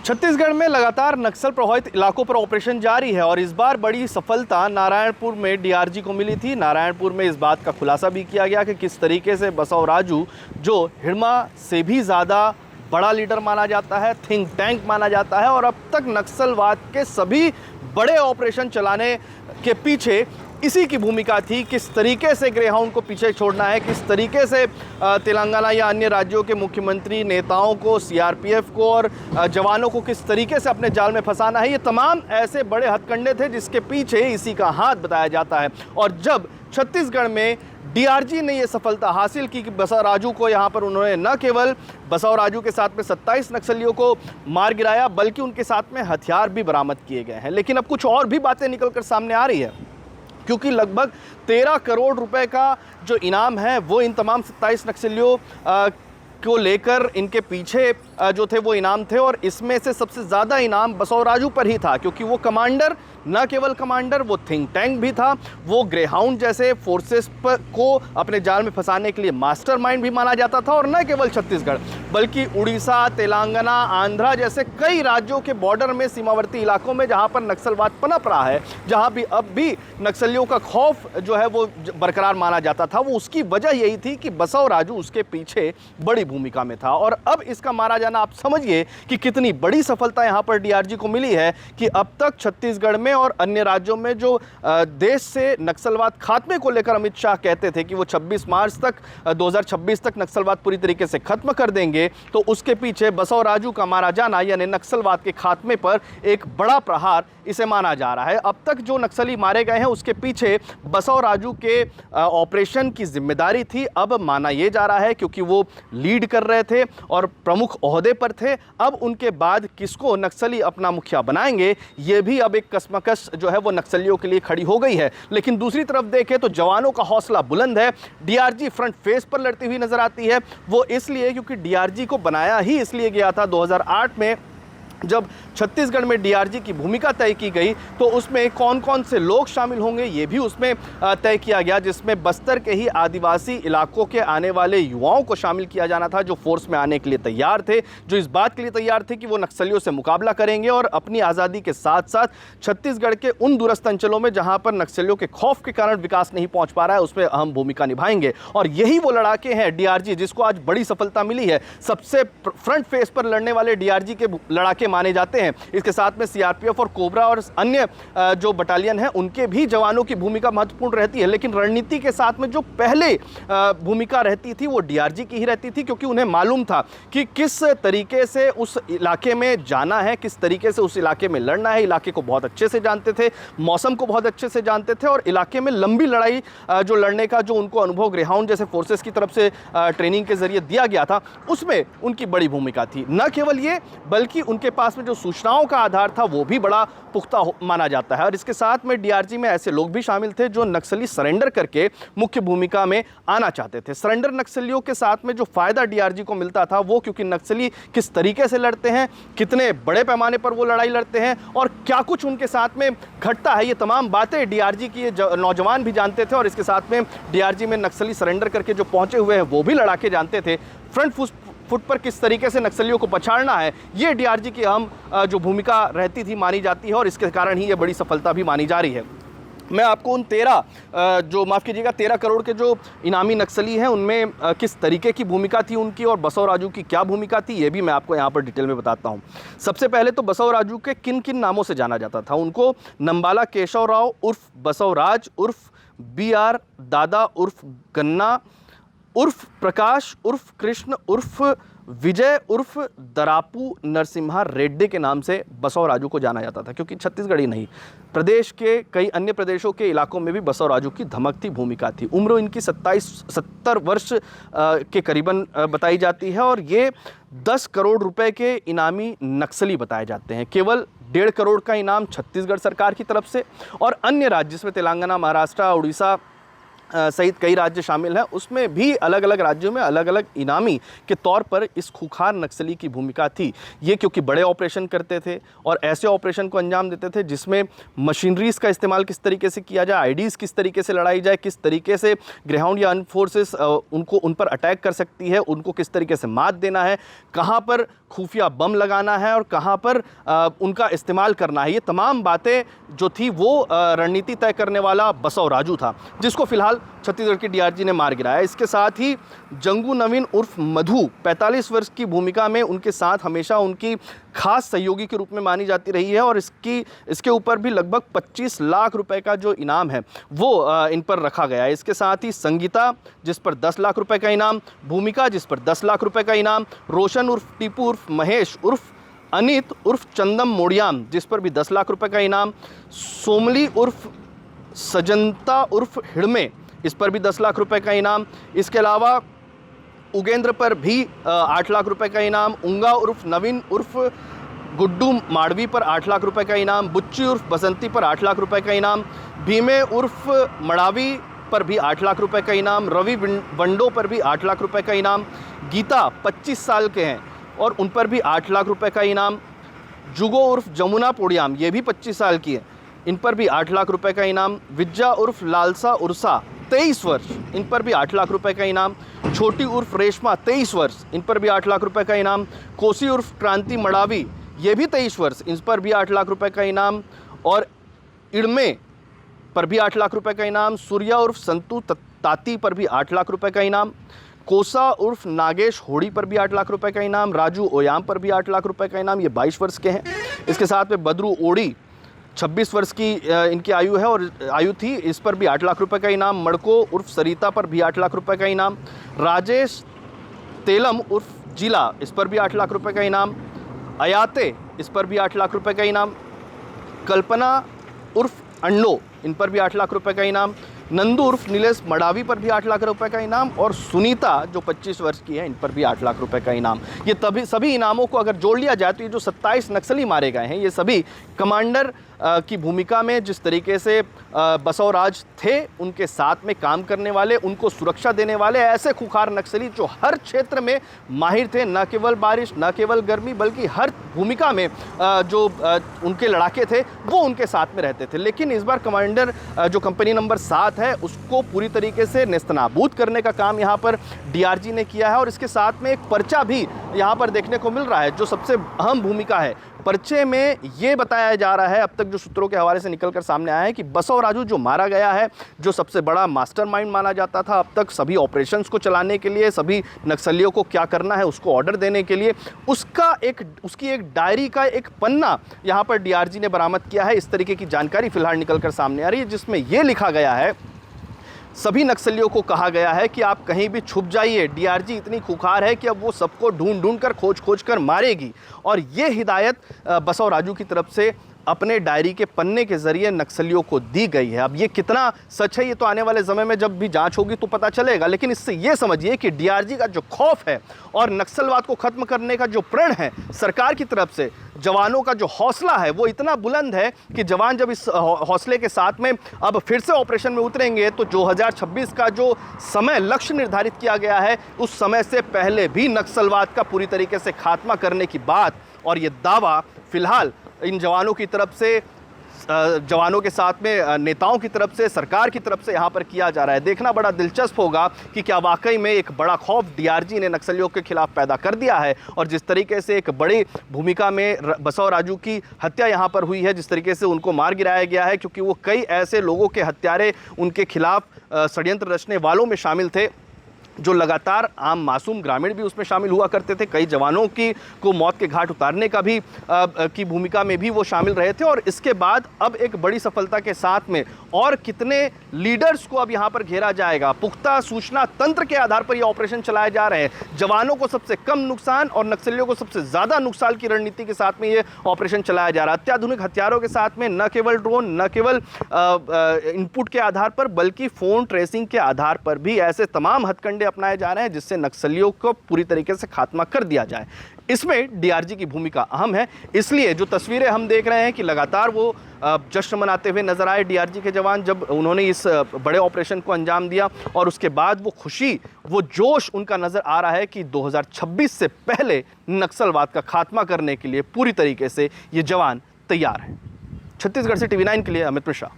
छत्तीसगढ़ में लगातार नक्सल प्रभावित इलाकों पर ऑपरेशन जारी है और इस बार बड़ी सफलता नारायणपुर में डीआरजी को मिली थी। नारायणपुर में इस बात का खुलासा भी किया गया कि किस तरीके से बसव राजू, जो हिड़मा से भी ज़्यादा बड़ा लीडर माना जाता है, थिंक टैंक माना जाता है और अब तक नक्सलवाद के सभी बड़े ऑपरेशन चलाने के पीछे इसी की भूमिका थी। किस तरीके से ग्रेहाउंड को पीछे छोड़ना है, किस तरीके से तेलंगाना या अन्य राज्यों के मुख्यमंत्री, नेताओं को, सीआरपीएफ को और जवानों को किस तरीके से अपने जाल में फंसाना है, ये तमाम ऐसे बड़े हथकंडे थे जिसके पीछे इसी का हाथ बताया जाता है। और जब छत्तीसगढ़ में डीआरजी ने ये सफलता हासिल की कि बसव राजू को यहाँ पर उन्होंने न केवल बसव राजू के साथ में 27 नक्सलियों को मार गिराया, बल्कि उनके साथ में हथियार भी बरामद किए गए हैं। लेकिन अब कुछ और भी बातें निकलकर सामने आ रही है, क्योंकि लगभग 13 करोड़ रुपए का जो इनाम है वो इन तमाम 27 नक्सलियों को लेकर इनके पीछे जो थे वो इनाम थे। और इसमें से सबसे ज़्यादा इनाम बसव राजू पर ही था, क्योंकि वो कमांडर, न केवल कमांडर, वो थिंक टैंक भी था। वो ग्रेहाउंड जैसे फोर्सेस को अपने जाल में फंसाने के लिए मास्टरमाइंड भी माना जाता था। और न केवल छत्तीसगढ़ बल्कि उड़ीसा, तेलंगाना, आंध्रा जैसे कई राज्यों के बॉर्डर में, सीमावर्ती इलाकों में जहां पर नक्सलवाद पनप रहा है, जहां भी अब भी नक्सलियों का खौफ जो है वो बरकरार माना जाता था, वो उसकी वजह यही थी कि बसव राजू उसके पीछे बड़ी भूमिका में था। और अब इसका मारा जाना, आप समझिए कि कितनी बड़ी सफलता यहां पर डीआरजी को मिली है कि अब तक छत्तीसगढ़ में और अन्य राज्यों में जो देश से नक्सलवाद खात्मे को लेकर अमित शाह कहते थे कि वो 26 मार्च तक 2026 तक नक्सलवाद पूरी तरीके से खत्म कर देंगे, तो उसके पीछे बसव राजू का मारा जाना यानी नक्सलवाद के खात्मे पर एक बड़ा प्रहार इसे माना जा रहा है। अब तक जो नक्सली मारे गए हैं उसके पीछे बसव राजू के ऑपरेशन की जिम्मेदारी थी, अब माना यह जा रहा है, क्योंकि वो लीड कर रहे थे और प्रमुख ओहदे पर थे। अब उनके बाद किसको नक्सली अपना मुखिया बनाएंगे, ये भी अब एक कश्मकश जो है वो नक्सलियों के लिए खड़ी हो गई है। लेकिन दूसरी तरफ देखें तो जवानों का हौसला बुलंद है। डीआरजी फ्रंट फेस पर लड़ती हुई नजर आती है। वो इसलिए क्योंकि डीआरजी को बनाया ही इसलिए गया था 2008 में, जब छत्तीसगढ़ में डीआरजी की भूमिका तय की गई तो उसमें कौन कौन से लोग शामिल होंगे ये भी उसमें तय किया गया, जिसमें बस्तर के ही आदिवासी इलाकों के आने वाले युवाओं को शामिल किया जाना था, जो फोर्स में आने के लिए तैयार थे, जो इस बात के लिए तैयार थे कि वो नक्सलियों से मुकाबला करेंगे और अपनी आज़ादी के साथ साथ छत्तीसगढ़ के उन दूरस्थ अंचलों में जहां पर नक्सलियों के खौफ के कारण विकास नहीं पहुंच पा रहा है उसमें अहम भूमिका निभाएंगे। और यही वो लड़ाके हैं डीआरजी, जिसको आज बड़ी सफलता मिली है। सबसे फ्रंट फेस पर लड़ने वाले डीआरजी के लड़ाके माने जाते हैं। इसके साथ में सीआरपीएफ और कोबरा और अन्य जो बटालियन है उनके भी जवानों की भूमिका महत्वपूर्ण रहती है। लेकिन रणनीति के साथ में जो पहले भूमिका रहती थी वो डीआरजी की ही रहती थी, क्योंकि उन्हें मालूम था कि किस तरीके से उस इलाके में जाना है, किस तरीके से उस इलाके में लड़ना है। इलाके को बहुत अच्छे से जानते थे, मौसम को बहुत अच्छे से जानते थे और इलाके में लंबी लड़ाई जो लड़ने का जो उनको अनुभव ग्रेहाउंड जैसे फोर्सेस की तरफ से ट्रेनिंग के जरिए दिया गया था, उसमें उनकी बड़ी भूमिका थी। न केवल ये, बल्कि उनके पास में जो सूचनाओं का आधार था वो भी बड़ा पुख्ता माना जाता है। और इसके साथ में डीआरजी में ऐसे लोग भी शामिल थे जो नक्सली सरेंडर करके मुख्य भूमिका में आना चाहते थे। सरेंडर नक्सलियों के साथ में जो फायदा डीआरजी को मिलता था वो, क्योंकि नक्सली किस तरीके से लड़ते हैं, कितने बड़े पैमाने पर वो लड़ाई लड़ते हैं और क्या कुछ उनके साथ में घटता है, ये तमाम बातें डीआरजी की नौजवान भी जानते थे। और इसके साथ में डीआरजी में नक्सली सरेंडर करके जो पहुंचे हुए हैं वो भी लड़ाके जानते थे। फ्रंट फुट पर किस तरीके से नक्सलियों को पछाड़ना है, ये डीआरजी की अहम जो भूमिका रहती थी मानी जाती है और इसके कारण ही ये बड़ी सफलता भी मानी जा रही है। मैं आपको उन 13 करोड़ के जो इनामी नक्सली हैं उनमें किस तरीके की भूमिका थी उनकी और बसव राजू की क्या भूमिका थी, ये भी मैं आपको यहाँ पर डिटेल में बताता हूँ। सबसे पहले तो बसव राजू के किन किन नामों से जाना जाता था। उनको नंबाला केशव राव उर्फ बसव राज उर्फ BR दादा उर्फ गन्ना उर्फ प्रकाश उर्फ कृष्ण उर्फ विजय उर्फ दरापू नरसिम्हा रेड्डी के नाम से बसव राजू को जाना जाता था, क्योंकि छत्तीसगढ़ ही नहीं, प्रदेश के कई अन्य प्रदेशों के इलाकों में भी बसव राजू की धमकती भूमिका थी। उम्र इनकी 70 वर्ष के करीबन बताई जाती है और ये 10 करोड़ रुपए के इनामी नक्सली बताए जाते हैं। केवल 1.5 करोड़ का इनाम छत्तीसगढ़ सरकार की तरफ से और अन्य राज्य जिसमें तेलंगाना, महाराष्ट्र, उड़ीसा सहित कई राज्य शामिल हैं, उसमें भी अलग अलग राज्यों में अलग अलग इनामी के तौर पर इस खूंखार नक्सली की भूमिका थी। ये क्योंकि बड़े ऑपरेशन करते थे और ऐसे ऑपरेशन को अंजाम देते थे जिसमें मशीनरीज़ का इस्तेमाल किस तरीके से किया जाए, आईडीज़ किस तरीके से लड़ाई जाए, किस तरीके से ग्राउंड या अर्म फोर्सेस उन पर अटैक कर सकती है, उनको किस तरीके से मात देना है, कहाँ पर खुफिया बम लगाना है और कहाँ पर उनका इस्तेमाल करना है। ये तमाम बातें जो थी वो रणनीति तय करने वाला बसव राजू था, जिसको फिलहाल छत्तीसगढ़ की डीआरजी ने मार गिराया। इसके साथ ही जंगू नवीन उर्फ मधु 45 वर्ष की भूमिका में उनके साथ हमेशा उनकी खास सहयोगी के रूप में मानी जाती रही है और इसके ऊपर भी लगभग 25 लाख रुपए का जो इनाम है वो इन पर रखा गया है। इसके साथ ही संगीता, जिस पर 10 लाख रुपए का इनाम, भूमिका, जिस पर 10 लाख रुपए का इनाम, रोशन उर्फ टीपू उर्फ महेश उर्फ अनित उर्फ चंदम मोड़ियाम, जिस पर भी 10 लाख रुपए का इनाम, सोमली उर्फ सजंता उर्फ हिड़मे, इस पर भी 10 लाख रुपए का इनाम। इसके अलावा उगेंद्र पर भी 8 लाख रुपए का इनाम, उंगा उर्फ नवीन उर्फ गुड्डू माड़वी पर 8 लाख रुपए का इनाम, बुच्ची उर्फ बसंती पर 8 लाख रुपए का इनाम, भीमे उर्फ मड़ावी पर भी 8 लाख रुपए का इनाम, रवि वंडो पर भी 8 लाख रुपए का इनाम, गीता 25 साल के हैं और उन पर भी 8 लाख रुपए का इनाम, जुगो उर्फ जमुना पोड़ियाम, ये भी 25 साल की है, इन पर भी 8 लाख रुपए का इनाम, विज्जा उर्फ लालसा उर्सा 23 वर्ष, इन पर भी 8 लाख रुपए का इनाम, छोटी उर्फ रेशमा 23 वर्ष, इन पर भी 8 लाख रुपए का इनाम, कोसी उर्फ क्रांति मड़ावी, ये भी 23 वर्ष, इन पर भी 8 लाख रुपए का इनाम, और इड़मे पर भी 8 लाख रुपए का इनाम, सूर्या उर्फ संतू ताती पर भी 8 लाख रुपए का इनाम, कोसा उर्फ नागेश होड़ी पर भी 8 लाख रुपए का इनाम, राजू ओयाम पर भी 8 लाख रुपए का इनाम, ये 22 वर्ष के हैं। इसके साथ में बद्रू ओड़ी 26 वर्ष की इनकी आयु है और आयु थी, इस पर भी 8 लाख रुपए का इनाम, मड़को उर्फ सरिता पर भी 8 लाख रुपए का इनाम, राजेश तेलम उर्फ जिला, इस पर भी 8 लाख रुपए का इनाम, अयाते, इस पर भी 8 लाख रुपए का इनाम, कल्पना उर्फ अंडो, इन पर भी 8 लाख रुपए का इनाम, नंदू उर्फ नीलेश मड़ावी पर भी 8 लाख रुपए का इनाम, और सुनीता जो 25 वर्ष की है, इन पर भी 8 लाख रुपए का इनाम। ये सभी इनामों को अगर जोड़ लिया जाए तो ये जो 27 नक्सली मारे गए हैं, ये सभी कमांडर की भूमिका में जिस तरीके से बसव राज थे, उनके साथ में काम करने वाले, उनको सुरक्षा देने वाले ऐसे खुखार नक्सली जो हर क्षेत्र में माहिर थे, न केवल बारिश, न केवल गर्मी, बल्कि हर भूमिका में जो उनके लड़ाके थे वो उनके साथ में रहते थे। लेकिन इस बार कमांडर जो कंपनी नंबर 7 है उसको पूरी तरीके से नेस्तनाबूद करने का काम यहाँ पर डीआरजी ने किया है और इसके साथ में एक पर्चा भी यहाँ पर देखने को मिल रहा है। जो सबसे अहम भूमिका है पर्चे में ये बताया जा रहा है, अब तक जो सूत्रों के हवाले से निकलकर सामने आया है कि बसव राजू जो मारा गया है, जो सबसे बड़ा मास्टरमाइंड माना जाता था अब तक सभी ऑपरेशंस को चलाने के लिए, सभी नक्सलियों को क्या करना है उसको ऑर्डर देने के लिए, उसकी एक डायरी का एक पन्ना यहाँ पर डीआरजी ने बरामद किया है। इस तरीके की जानकारी फिलहाल निकलकर सामने आ रही है, जिसमें यह लिखा गया है, सभी नक्सलियों को कहा गया है कि आप कहीं भी छुप जाइए, डीआरजी इतनी खुखार है कि अब वो सबको ढूंढ कर खोज कर मारेगी। और ये हिदायत बसव राजू की तरफ से अपने डायरी के पन्ने के जरिए नक्सलियों को दी गई है। अब ये कितना सच है ये तो आने वाले समय में जब भी जांच होगी तो पता चलेगा, लेकिन इससे ये समझिए कि डीआरजी का जो खौफ है और नक्सलवाद को खत्म करने का जो प्रण है सरकार की तरफ से, जवानों का जो हौसला है वो इतना बुलंद है कि जवान जब इस हौसले के साथ में अब फिर से ऑपरेशन में उतरेंगे तो 2026 का जो समय लक्ष्य निर्धारित किया गया है उस समय से पहले भी नक्सलवाद का पूरी तरीके से खात्मा करने की बात और ये दावा फिलहाल इन जवानों की तरफ से, जवानों के साथ में नेताओं की तरफ से, सरकार की तरफ से यहाँ पर किया जा रहा है। देखना बड़ा दिलचस्प होगा कि क्या वाकई में एक बड़ा खौफ डीआरजी ने नक्सलियों के खिलाफ पैदा कर दिया है और जिस तरीके से एक बड़ी भूमिका में बसव राजू की हत्या यहाँ पर हुई है, जिस तरीके से उनको मार गिराया गया है, क्योंकि वो कई ऐसे लोगों के हत्यारे, उनके खिलाफ षड्यंत्र रचने वालों में शामिल थे जो लगातार आम मासूम ग्रामीण भी उसमें शामिल हुआ करते थे। कई जवानों को मौत के घाट उतारने का भी की भूमिका में भी वो शामिल रहे थे। और इसके बाद अब एक बड़ी सफलता के साथ में और कितने लीडर्स को अब यहाँ पर घेरा जाएगा, पुख्ता सूचना तंत्र के आधार पर ये ऑपरेशन चलाए जा रहे हैं। जवानों को सबसे कम नुकसान और नक्सलियों को सबसे ज़्यादा नुकसान की रणनीति के साथ में ये ऑपरेशन चलाया जा रहा है। अत्याधुनिक हथियारों के साथ में न केवल ड्रोन, न केवल इनपुट के आधार पर बल्कि फ़ोन ट्रेसिंग के आधार पर भी ऐसे तमाम हथकंडे अपनाए जा रहे हैं जिससे नक्सलियों को पूरी तरीके से खात्मा कर दिया जाए। इसमें डीआरजी की भूमिका अहम है। इसलिए जो तस्वीरें हम देख रहे हैं कि लगातार वो जश्न मनाते हुए नजर आए डीआरजी के जवान जब उन्होंने इस बड़े ऑपरेशन को अंजाम दिया, और उसके बाद वो खुशी, वो जोश उनका नजर आ रहा है कि 2026 से पहले नक्सलवाद का खात्मा करने के लिए पूरी तरीके से ये जवान तैयार हैं। छत्तीसगढ़ से TV9 के लिए अमित मिश्रा।